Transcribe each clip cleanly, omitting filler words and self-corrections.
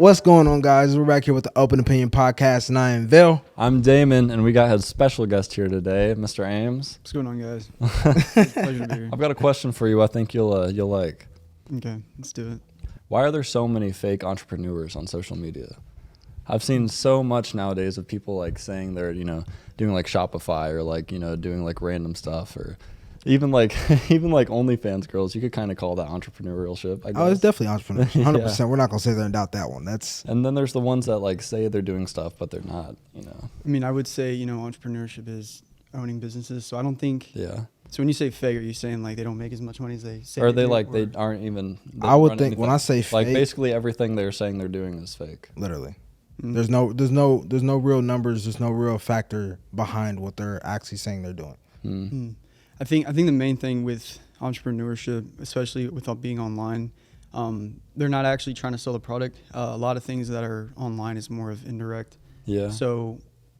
What's going on, guys? We're back here with the Open Opinion Podcast, and I am Vell. I'm Daemon, and we got a special guest here today, Mr. Ames. What's going on, guys? It's a pleasure to be here. I've got a question for you I think you'll like. Okay, let's do it. Why are there so many fake entrepreneurs on social media? I've seen so much nowadays of people like saying they're, doing like Shopify or like, doing like random stuff, or even like OnlyFans girls. You could kind of call that entrepreneurship, I guess. Oh, it's definitely entrepreneurship. 100%. Yeah. We're not going to sit there and doubt that one. And then there's the ones that like say they're doing stuff, but they're not, I mean, I would say, entrepreneurship is owning businesses. So I don't think. Yeah. So when you say fake, are you saying like they don't make as much money as they say? Or are they like they aren't even. They I would think anything. When I say fake. Like basically everything they're saying they're doing is fake. Literally. Mm-hmm. There's no real numbers. There's no real factor behind what they're actually saying they're doing. Mm-hmm. I think the main thing with entrepreneurship, especially without being online, they're not actually trying to sell the product. A lot of things that are online is more of indirect. Yeah. So,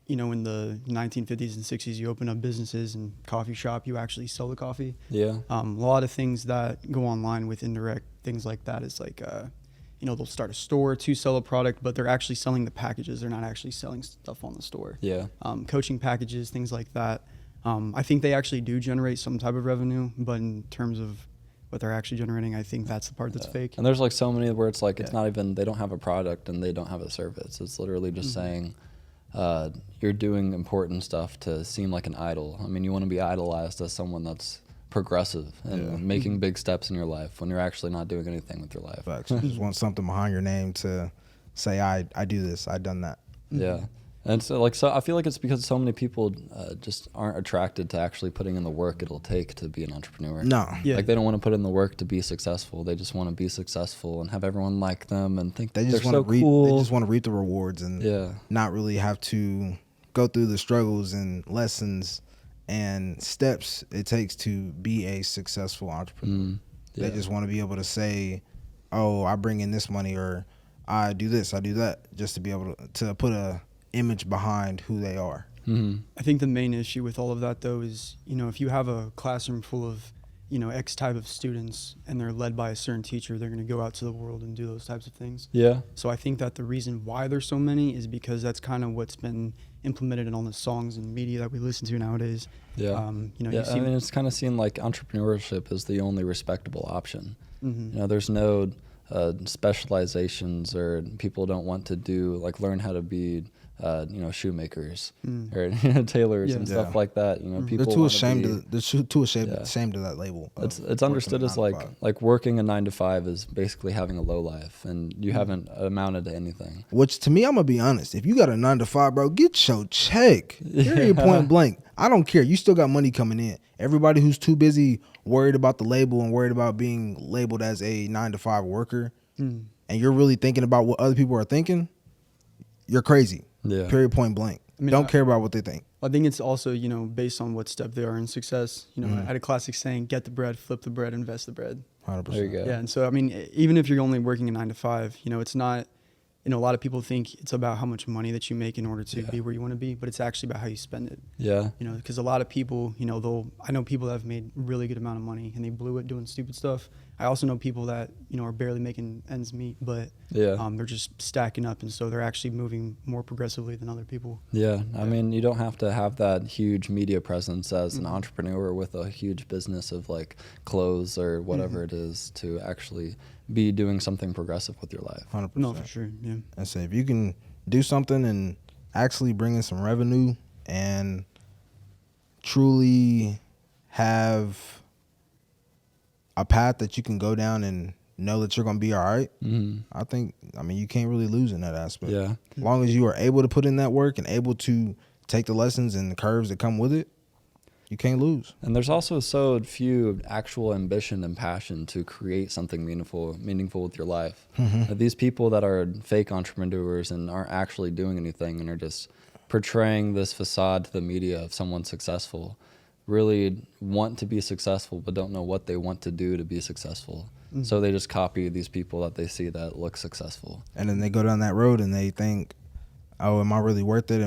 in the 1950s and 60s, you open up businesses and coffee shop, you actually sell the coffee. Yeah. A lot of things that go online with indirect things like that is like, they'll start a store to sell a product, but they're actually selling the packages. They're not actually selling stuff on the store. Yeah. Coaching packages, things like that. I think they actually do generate some type of revenue, but in terms of what they're actually generating, I think that's the part that's fake. And there's like so many where it's like it's not even, they don't have a product and they don't have a service. It's literally just saying you're doing important stuff to seem like an idol. I mean, you want to be idolized as someone that's progressive and making big steps in your life when you're actually not doing anything with your life. Facts. You just want something behind your name to say, I do this, I done that. Yeah. And so I feel like it's because so many people just aren't attracted to actually putting in the work it'll take to be an entrepreneur. No. Yeah. Like they don't want to put in the work to be successful. They just want to be successful and have everyone like them and think they just want to cool. They just want to reap the rewards and not really have to go through the struggles and lessons and steps it takes to be a successful entrepreneur. They just want to be able to say, oh, I bring in this money, or I do this, I do that, just to be able to put a image behind who they are. I think the main issue with all of that, though, is, if you have a classroom full of, X type of students and they're led by a certain teacher, they're going to go out to the world and do those types of things. Yeah. So I think that the reason why there's so many is because that's kind of what's been implemented in all the songs and media that we listen to nowadays. Yeah. I mean, it's kind of seen like entrepreneurship is the only respectable option. There's no specializations, or people don't want to do like learn how to be shoemakers or tailors and stuff like that. People they're too ashamed of that label. It's understood as like working a 9-to-5 is basically having a low life, and you haven't amounted to anything. Which to me, I'm gonna be honest. If you got a 9-to-5, bro, get your check. Period. Point blank. I don't care. You still got money coming in. Everybody who's too busy worried about the label and worried about being labeled as a 9-to-5 worker, and you're really thinking about what other people are thinking, you're crazy. Yeah. Period. Point blank. I mean, don't care about what they think. I think it's also, based on what step they are in success. I had a classic saying, get the bread, flip the bread, invest the bread. 100%. There you go. Yeah. And so, I mean, even if you're only working a 9-to-5, it's not, a lot of people think it's about how much money that you make in order to be where you want to be, but it's actually about how you spend it. Yeah. Because a lot of people, I know people that have made really good amount of money and they blew it doing stupid stuff. I also know people that, are barely making ends meet, but they're just stacking up, and so they're actually moving more progressively than other people. Yeah. I mean, you don't have to have that huge media presence as an entrepreneur with a huge business of like clothes or whatever it is to actually be doing something progressive with your life. 100%. No, for sure. Yeah. I say if you can do something and actually bring in some revenue and truly have a path that you can go down and know that you're going to be all right, I mean, you can't really lose in that aspect. Yeah. As long as you are able to put in that work and able to take the lessons and the curves that come with it, you can't lose. And there's also so few actual ambition and passion to create something meaningful with your life. These people that are fake entrepreneurs and aren't actually doing anything and are just portraying this facade to the media of someone successful really want to be successful but don't know what they want to do to be successful. So they just copy these people that they see that look successful. And then they go down that road and they think, oh, am I really worth it?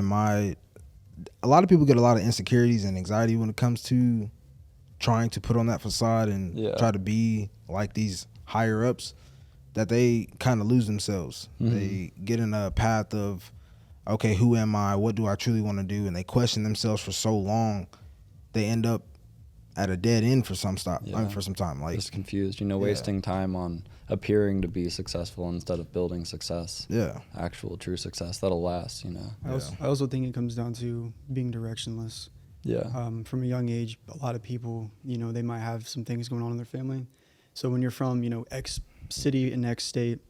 A lot of people get a lot of insecurities and anxiety when it comes to trying to put on that facade and try to be like these higher ups. that they kind of lose themselves. They get in a path of, okay, who am I? What do I truly want to do? And they question themselves for so long, they end up at a dead end for some time. Like, just confused, wasting time on appearing to be successful instead of building success. Yeah. Actual true success that'll last, I also think it comes down to being directionless. Yeah. From a young age, a lot of people, they might have some things going on in their family. So when you're from, X city and X state,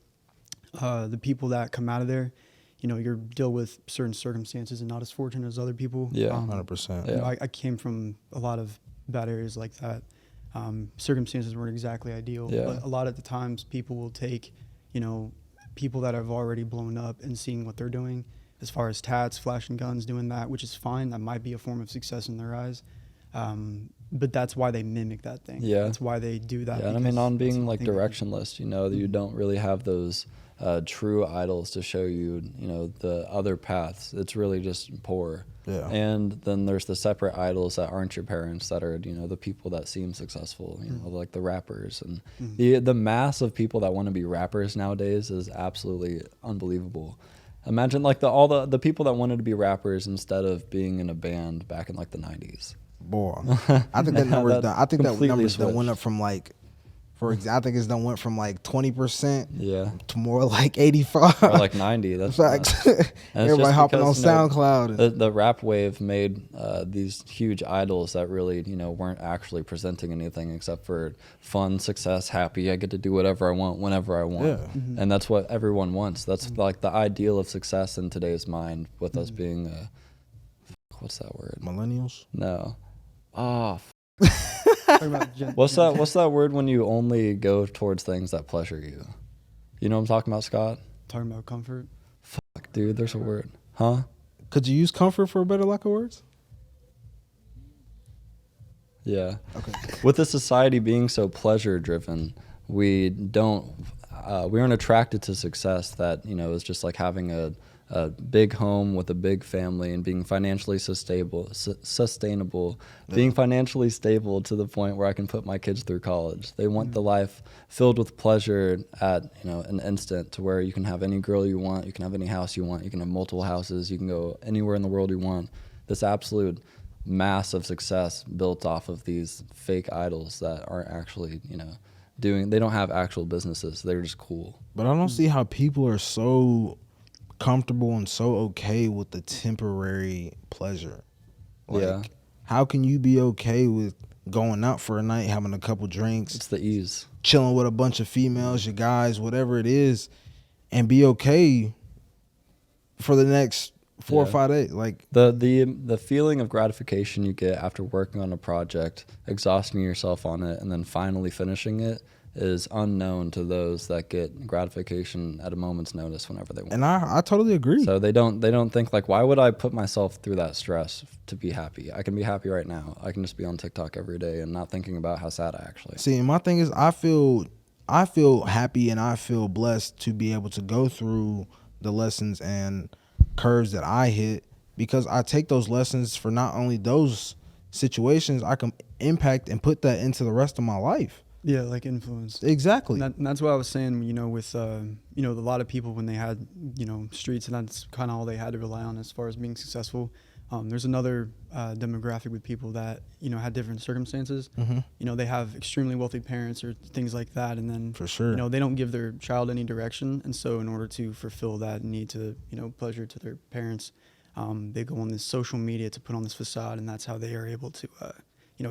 the people that come out of there, you're deal with certain circumstances and not as fortunate as other people. Yeah, 100%. Yeah. I came from a lot of bad areas like that. Circumstances weren't exactly ideal, but a lot of the times people will take, people that have already blown up and seeing what they're doing as far as tats, flashing guns, doing that, which is fine. That might be a form of success in their eyes. But that's why they mimic that thing. Yeah. That's why they do that. Yeah, and I mean, on being like directionless, you don't really have those true idols to show you, the other paths. It's really just poor. Yeah. And then there's the separate idols that aren't your parents that are, the people that seem successful, like the rappers. And the mass of people that want to be rappers nowadays is absolutely unbelievable. Imagine like all the people that wanted to be rappers instead of being in a band back in like the 90s. Boy, I think that number's done. I think that number's done went up from like, I think it's done went from like 20% to more like 85 or like 90. That's facts. Everybody hopping on SoundCloud. The rap wave made these huge idols that really weren't actually presenting anything except for fun, success, happy. I get to do whatever I want whenever I want, and that's what everyone wants. That's like the ideal of success in today's mind. With us being what's that word? Millennials? No. What's that word when you only go towards things that pleasure you? You know what I'm talking about, Scott? Talking about comfort. Fuck, dude, there's a word. Huh? Could you use comfort for a better lack of words? Yeah. Okay. With the society being so pleasure driven, we aren't attracted to success that, is just like having a big home with a big family and being financially sustainable, being financially stable to the point where I can put my kids through college. They want the life filled with pleasure at, an instant, to where you can have any girl you want, you can have any house you want, you can have multiple houses, you can go anywhere in the world you want. This absolute mass of success built off of these fake idols that aren't actually, they don't have actual businesses. They're just cool. But I don't see how people are so comfortable and so okay with the temporary pleasure. Like, how can you be okay with going out for a night, having a couple drinks? It's the ease. Chilling with a bunch of females, your guys, whatever it is, and be okay for the next 4 or 5 days. Like the feeling of gratification you get after working on a project, exhausting yourself on it, and then finally finishing it is unknown to those that get gratification at a moment's notice whenever they want. And I totally agree. So they don't think like, why would I put myself through that stress to be happy? I can be happy right now. I can just be on TikTok every day and not thinking about how sad I actually am. See, and my thing is, I feel happy and I feel blessed to be able to go through the lessons and curves that I hit, because I take those lessons for not only those situations, I can impact and put that into the rest of my life. Yeah, like influence. Exactly. And that's what I was saying, with, a lot of people when they had, streets, and that's kind of all they had to rely on as far as being successful. There's another demographic with people that, had different circumstances. Mm-hmm. They have extremely wealthy parents or things like that. And then, for sure, they don't give their child any direction. And so in order to fulfill that need to, pleasure to their parents, they go on this social media to put on this facade. And that's how they are able to,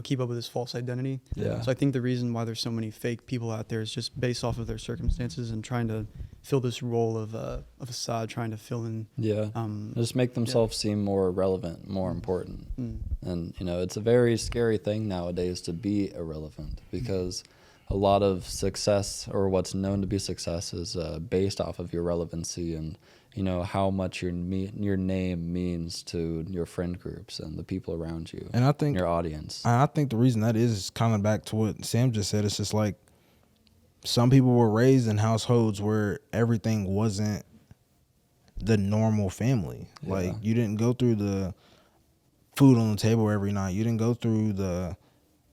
keep up with this false identity. Yeah. So I think the reason why there's so many fake people out there is just based off of their circumstances and trying to fill this role of a facade, trying to fill in. Yeah. Just make themselves seem more relevant, more important. And, it's a very scary thing nowadays to be irrelevant, because a lot of success, or what's known to be success, is based off of your relevancy and, how much your name means to your friend groups and the people around you, and I think your audience. I think the reason that is kind of back to what Sam just said. It's just like, some people were raised in households where everything wasn't the normal family. Yeah. Like, you didn't go through the food on the table every night. You didn't go through the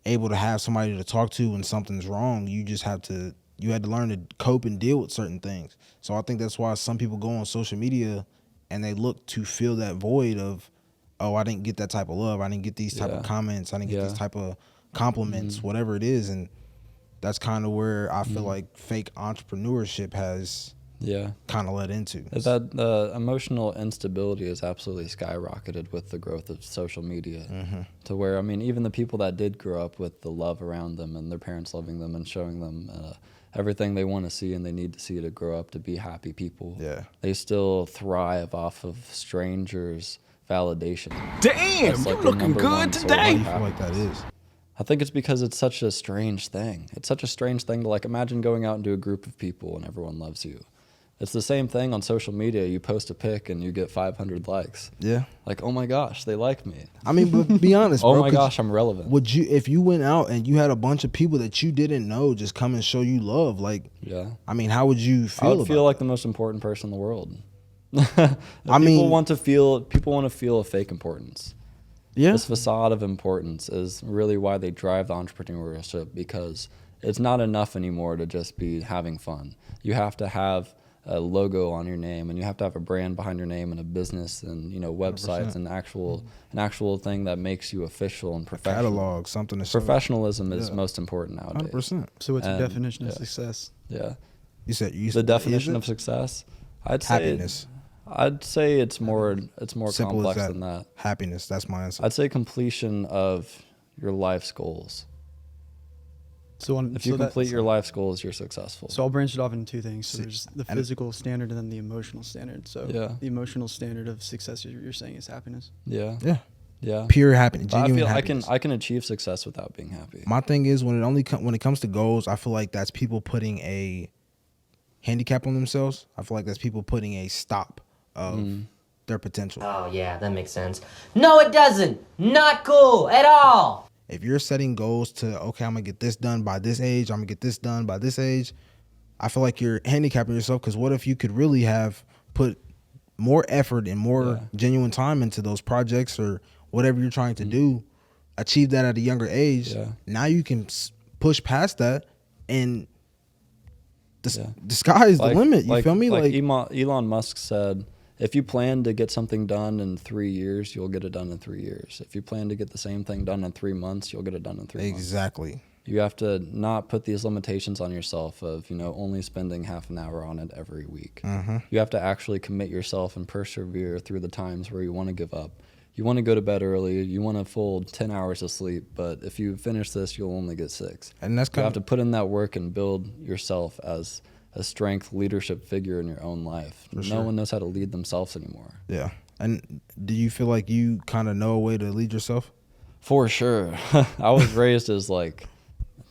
able to have somebody to talk to when something's wrong. You just have to You had to learn to cope and deal with certain things. So I think that's why some people go on social media and they look to fill that void of, oh, I didn't get that type of love. I didn't get these type of comments. I didn't get these type of compliments, whatever it is. And that's kind of where I feel like fake entrepreneurship has kind of led into. That emotional instability has absolutely skyrocketed with the growth of social media to where, I mean, even the people that did grow up with the love around them and their parents loving them and showing them everything they want to see and they need to see to grow up to be happy people, they still thrive off of strangers' validation. Damn, like you're looking good today. I feel like that is. I think it's because it's such a strange thing. It's such a strange thing to, like, imagine going out into a group of people and everyone loves you. It's the same thing on social media. You post a pic and you get 500 likes. Yeah. Like, oh my gosh, they like me. I mean, but be honest, bro. Oh my gosh, I'm relevant. Would you, if you went out and you had a bunch of people that you didn't know just come and show you love, like, I mean, how would you feel? I would feel like the most important person in the world. People want to feel a fake importance. Yeah. This facade of importance is really why they drive the entrepreneurship, because it's not enough anymore to just be having fun. You have to have a logo on your name, and you have to have a brand behind your name and a business and, you know, websites 100%. And an actual thing that makes you official and professional. A catalog, something to professionalism is most important nowadays. 100%. So what's the definition of success? Yeah. You said the definition of success? I'd say happiness. I'd say it's more complex than that. Happiness, that's my answer. I'd say completion of your life's goals. So if you complete your life's goals, you're successful. So I'll branch it off into two things. So there's the physical standard and then the emotional standard. So the emotional standard of success you're saying is happiness. Yeah. Pure happiness, genuine happiness. I can achieve success without being happy. My thing is when it comes to goals, I feel like that's people putting a handicap on themselves. I feel like that's people putting a stop of their potential. Oh yeah, that makes sense. No, it doesn't. Not cool at all. If you're setting goals to, okay, I'm going to get this done by this age, I'm going to get this done by this age, I feel like you're handicapping yourself, because what if you could really have put more effort and more genuine time into those projects or whatever you're trying to do, achieve that at a younger age. Now you can push past that and the sky is the limit. You feel me? Like Elon Musk said, if you plan to get something done in 3 years, you'll get it done in 3 years. If you plan to get the same thing done in 3 months, you'll get it done in 3 months. Exactly. You have to not put these limitations on yourself of, you know, only spending half an hour on it every week. You have to actually commit yourself and persevere through the times where you want to give up. You want to go to bed early. You want a full 10 hours of sleep. But if you finish this, you'll only get 6. And that's you have to put in that work and build yourself as a strength leadership figure in your own life. No one knows how to lead themselves anymore. Yeah. And do you feel like you kind of know a way to lead yourself? For sure. I was raised as like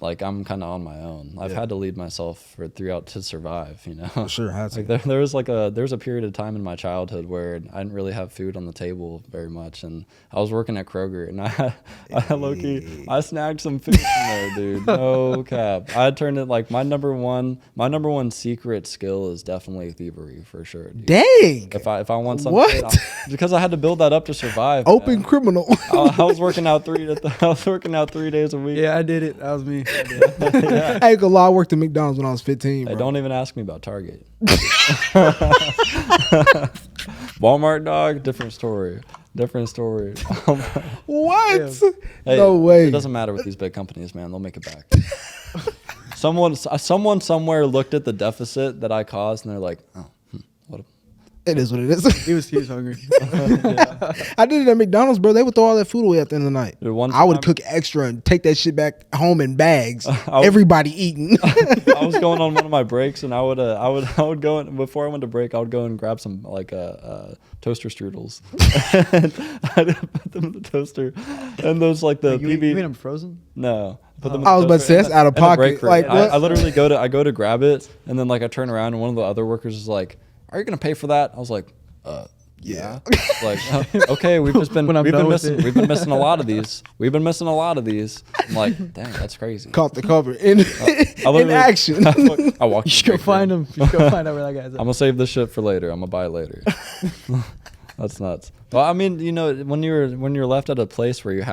I'm kind of on my own. I've had to lead myself throughout to survive, you know. Sure, there was a period of time in my childhood where I didn't really have food on the table very much, and I was working at Kroger, and I snagged some food in there, dude. No cap. I turned it like my number one secret skill is definitely thievery, for sure, dude. Dang. If I want something, because I had to build that up to survive. Open criminal. I was working out 3 days a week. Yeah, I did it. That was me. I ain't gonna lie, I worked at McDonald's when I was 15. Hey, don't even ask me about Target. Walmart, dog, different story. What? Hey, no way. It doesn't matter with these big companies, man. They'll make it back. Someone somewhere looked at the deficit that I caused, and they're like, oh, what? It is what it is. He was hungry. I did it at McDonald's, bro. They would throw all that food away at the end of the night. Dude, I would cook extra and take that shit back home in bags. Everybody eating. I was going on one of my breaks, and I would go in, before I went to break, I would go and grab some toaster strudels. I'd put them in the toaster, and those like the you made them frozen? No. I was about to say that's out of pocket. Like I literally go to grab it, and then like I turn around, and one of the other workers is like, "Are you gonna pay for that?" I was like, yeah. Like, okay, we've been missing a lot of these. I'm like, dang, that's crazy. Caught the cover in action. I walk. You should go find him. You should go find out where that guy's at. I'm gonna save this shit for later. I'm gonna buy it later. That's nuts. Well, I mean, you know, when you're left at a place where you're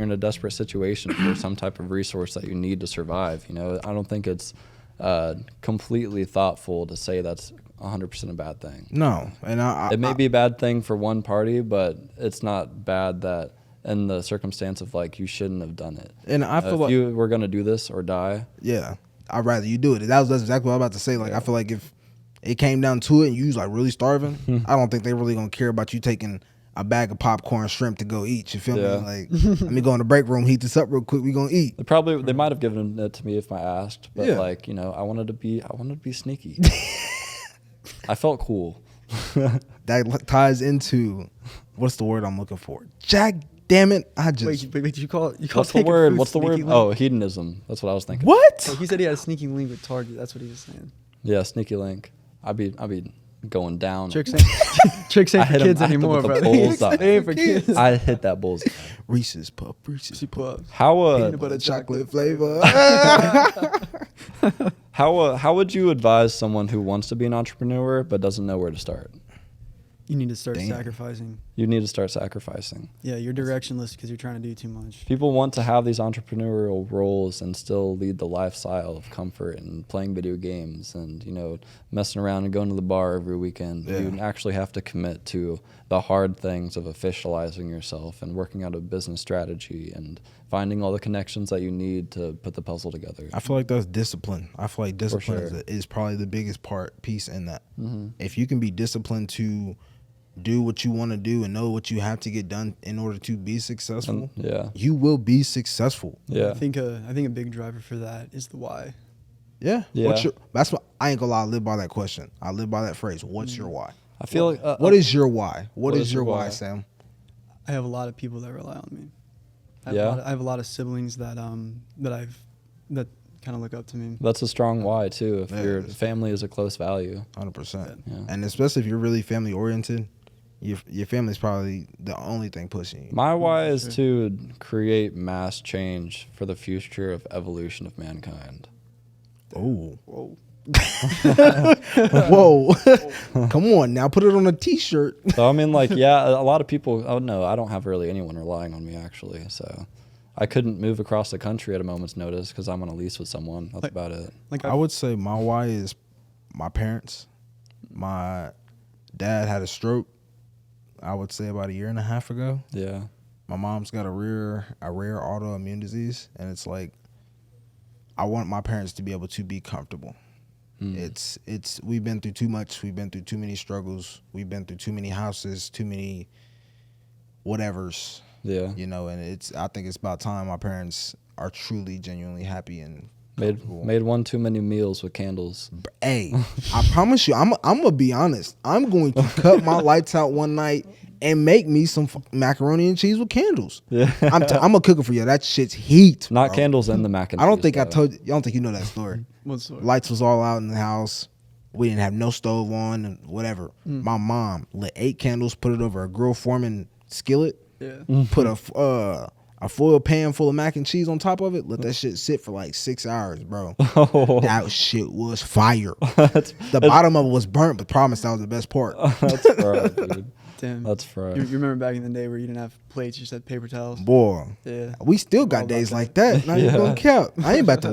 in a desperate situation for some type of resource that you need to survive. You know, I don't think it's completely thoughtful to say that's 100% a bad thing. No, and it may be a bad thing for one party, but it's not bad that in the circumstance of like you shouldn't have done it. And I feel if like you were gonna do this or die, yeah, I'd rather you do it. That's exactly what I was about to say. Like I feel like if it came down to it and you was like really starving, I don't think they really gonna care about you taking a bag of popcorn, shrimp to go eat. You feel me? Like let me go in the break room, heat this up real quick. We gonna eat. They might have given it to me if I asked, but like I wanted to be sneaky. I felt cool. That ties into what's the word I'm looking for? Jack damn it! I just wait. You call what's the word? What's the word? Link? Oh, hedonism. That's what I was thinking. What? Oh, he said he had a sneaky link with Target. That's what he was saying. Yeah, sneaky link. I'd be going down. Tricks ain't for kids anymore, bro. They ain't for kids. I hit that bullseye. Reese's Puffs. How peanut butter chocolate flavor. How would you advise someone who wants to be an entrepreneur but doesn't know where to start? You need to start sacrificing. You need to start sacrificing. Yeah, you're directionless because you're trying to do too much. People want to have these entrepreneurial roles and still lead the lifestyle of comfort and playing video games and, messing around and going to the bar every weekend. Yeah. You actually have to commit to the hard things of officializing yourself and working out a business strategy and finding all the connections that you need to put the puzzle together. I feel like that's discipline. I feel like discipline is probably the biggest piece in that. Mm-hmm. If you can be disciplined to do what you want to do and know what you have to get done in order to be successful, you will be successful. Yeah, I think a big driver for that is the why. Yeah. That's what I ain't gonna lie. I live by that question. I live by that phrase. What's your why? I feel like what is your why? What is your why, Sam? I have a lot of people that rely on me. I have a lot of siblings that kind of look up to me. That's a strong why too. If your family is a close value, 100%. Yeah. And especially if you're really family oriented, your family's probably the only thing pushing you. My why is to create mass change for the future of evolution of mankind. Oh. Whoa. Whoa. Come on now, put it on a t-shirt. So I mean, like, a lot of people, I don't have really anyone relying on me actually, so I couldn't move across the country at a moment's notice because I'm on a lease with someone. That's about it. I would say my why is my parents. My dad had a stroke, I would say about 1.5 years ago. Yeah. My mom's got a rare autoimmune disease, and it's like I want my parents to be able to be comfortable. It's we've been through too much. We've been through too many struggles. We've been through too many houses, too many whatevers. Yeah. And I think it's about time my parents are truly, genuinely happy and made one too many meals with candles. Hey, I promise you, I'm gonna be honest. I'm going to cut my lights out one night and make me some macaroni and cheese with candles. Yeah. I'm gonna cook it for you. That shit's heat. Not bro. Candles and the mac and cheese. I don't think I told you. I don't think you know that story. What story? Lights was all out in the house. We didn't have no stove on and whatever. My mom lit 8 candles, put it over a grill forming skillet. Yeah. Put a foil pan full of mac and cheese on top of it. Let that shit sit for like 6 hours, bro. That shit was fire. The bottom of it was burnt, but promise that was the best part. That's fried, dude. Damn. That's fried. You remember back in the day where you didn't have plates, you just had paper towels? Boy. Yeah. We still got days like that. Not even gonna count. I ain't about to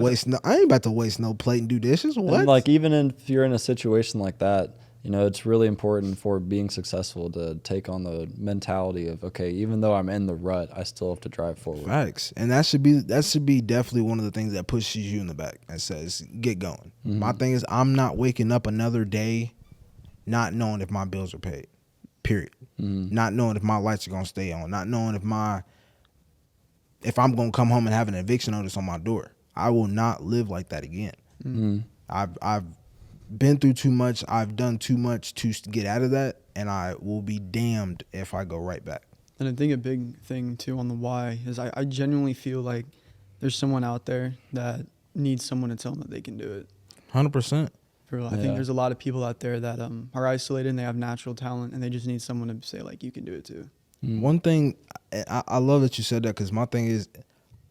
waste no plate and do dishes. What? And like even if you're in a situation like that, it's really important for being successful to take on the mentality of, okay, even though I'm in the rut, I still have to drive forward. Facts. And that should be definitely one of the things that pushes you in the back and says, get going. Mm-hmm. My thing is, I'm not waking up another day not knowing if my bills are paid. Period. Mm-hmm. Not knowing if my lights are gonna stay on. Not knowing if I'm gonna come home and have an eviction notice on my door. I will not live like that again. Mm-hmm. I've been through too much. I've done too much to get out of that, and I will be damned if I go right back. And I think a big thing too on the why is I genuinely feel like there's someone out there that needs someone to tell them that they can do it. 100%. I think there's a lot of people out there that are isolated and they have natural talent and they just need someone to say like, you can do it too. One thing, I love that you said that, because my thing is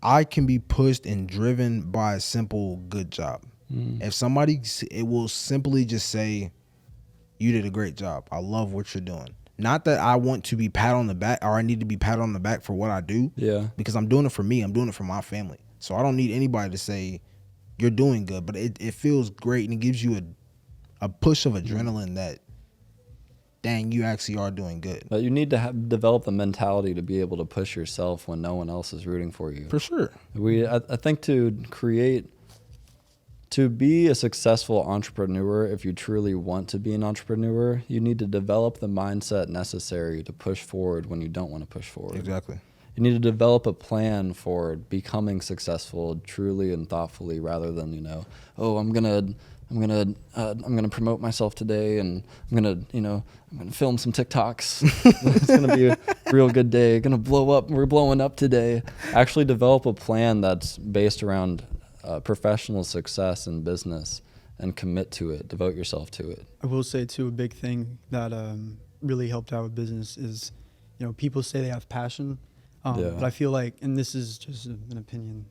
I can be pushed and driven by a simple good job. If somebody, it will simply just say, you did a great job. I love what you're doing. Not that I want to be pat on the back or I need to be pat on the back for what I do. Yeah. Because I'm doing it for me. I'm doing it for my family. So I don't need anybody to say, you're doing good, but it feels great and it gives you a push of adrenaline that, dang, you actually are doing good. But you need to develop the mentality to be able to push yourself when no one else is rooting for you. For sure. I think to be a successful entrepreneur, if you truly want to be an entrepreneur, you need to develop the mindset necessary to push forward when you don't want to push forward. Exactly. You need to develop a plan for becoming successful truly and thoughtfully, rather than, I'm gonna promote myself today, and I'm gonna film some TikToks. It's gonna be a real good day. Gonna blow up. We're blowing up today. Actually develop a plan that's based around professional success in business, and commit to it. Devote yourself to it. I will say too, a big thing that really helped out with business is, people say they have passion, but I feel like, and this is just an opinion,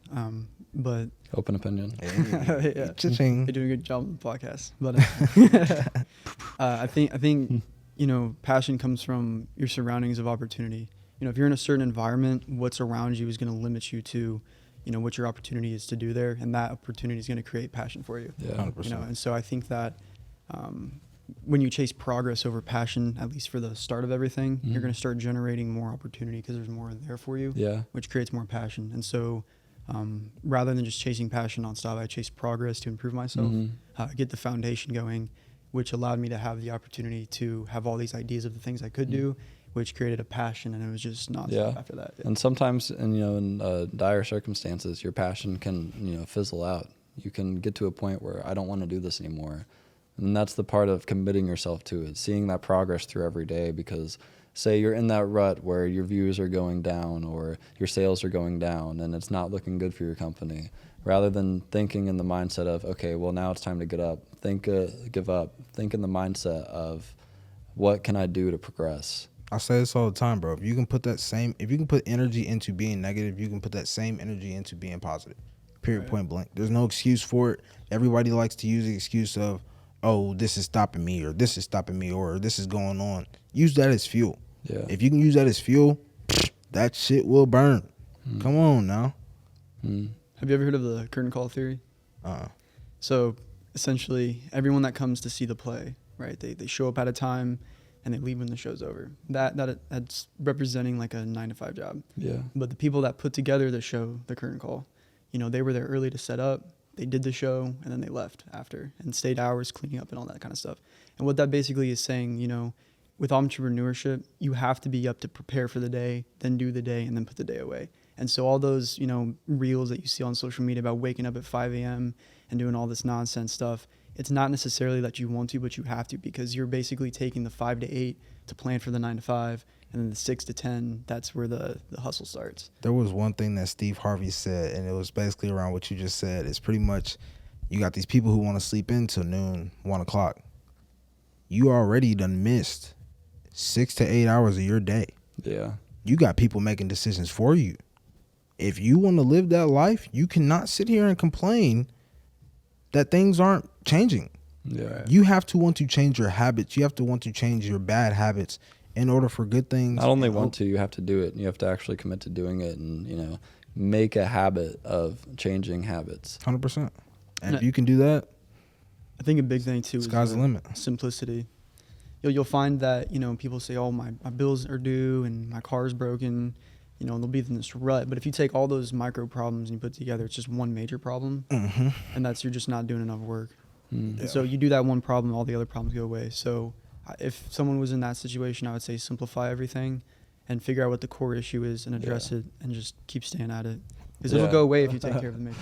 but open opinion. Yeah, you're doing a good job on the podcast. But I think passion comes from your surroundings of opportunity. If you're in a certain environment, what's around you is going to limit you to what your opportunity is to do there, and that opportunity is going to create passion for you. Yeah, 100%. And so I think that when you chase progress over passion, at least for the start of everything, you're going to start generating more opportunity because there's more there for you, which creates more passion. And so rather than just chasing passion nonstop, I chased progress to improve myself, get the foundation going, which allowed me to have the opportunity to have all these ideas of the things I could do, which created a passion, and it was just nonstop after that. And sometimes, in dire circumstances, your passion can, fizzle out. You can get to a point where I don't want to do this anymore. And that's the part of committing yourself to it, seeing that progress through every day, because say you're in that rut where your views are going down or your sales are going down and it's not looking good for your company. Rather than thinking in the mindset of, okay, well, now it's time to give up, think in the mindset of, what can I do to progress? I say this all the time, bro. If you can put energy into being negative, you can put that same energy into being positive. Period, right. Point blank. There's no excuse for it. Everybody likes to use the excuse of, oh, this is stopping me, or this is stopping me, or this is going on. Use that as fuel. Yeah. If you can use that as fuel, that shit will burn. Come on now. Have you ever heard of the curtain call theory? So essentially, everyone that comes to see the play, right? They show up at a time and they leave when the show's over. That's representing like a 9-to-5 job. Yeah. But the people that put together the show, the curtain call, they were there early to set up. They did the show and then they left after and stayed hours cleaning up and all that kind of stuff. And what that basically is saying, with entrepreneurship, you have to be up to prepare for the day, then do the day, and then put the day away. And so all those, reels that you see on social media about waking up at 5 a.m. and doing all this nonsense stuff, it's not necessarily that you want to, but you have to, because you're basically taking the 5 to 8 to plan for the 9 to 5, and then the 6 to 10, that's where the hustle starts. There was one thing that Steve Harvey said, and it was basically around what you just said. It's pretty much, you got these people who want to sleep in till noon, 1 o'clock. You already done missed 6 to 8 hours of your day. Yeah. You got people making decisions for you. If you want to live that life, you cannot sit here and complain that things aren't changing. Yeah. You have to want to change your habits. You have to want to change your bad habits in order for good things. Not only want to, you have to do it. You have to actually commit to doing it and, make a habit of changing habits. 100%. And if you can do that, I think a big thing too sky's the limit. Simplicity. You'll find that, people say, oh, my bills are due and my car's broken, and they'll be in this rut. But if you take all those micro problems and you put together, it's just one major problem. And that's, you're just not doing enough work. And so you do that one problem, all the other problems go away. So if someone was in that situation, I would say simplify everything and figure out what the core issue is and address it and just keep staying at it. Because it'll go away if you take care of the major.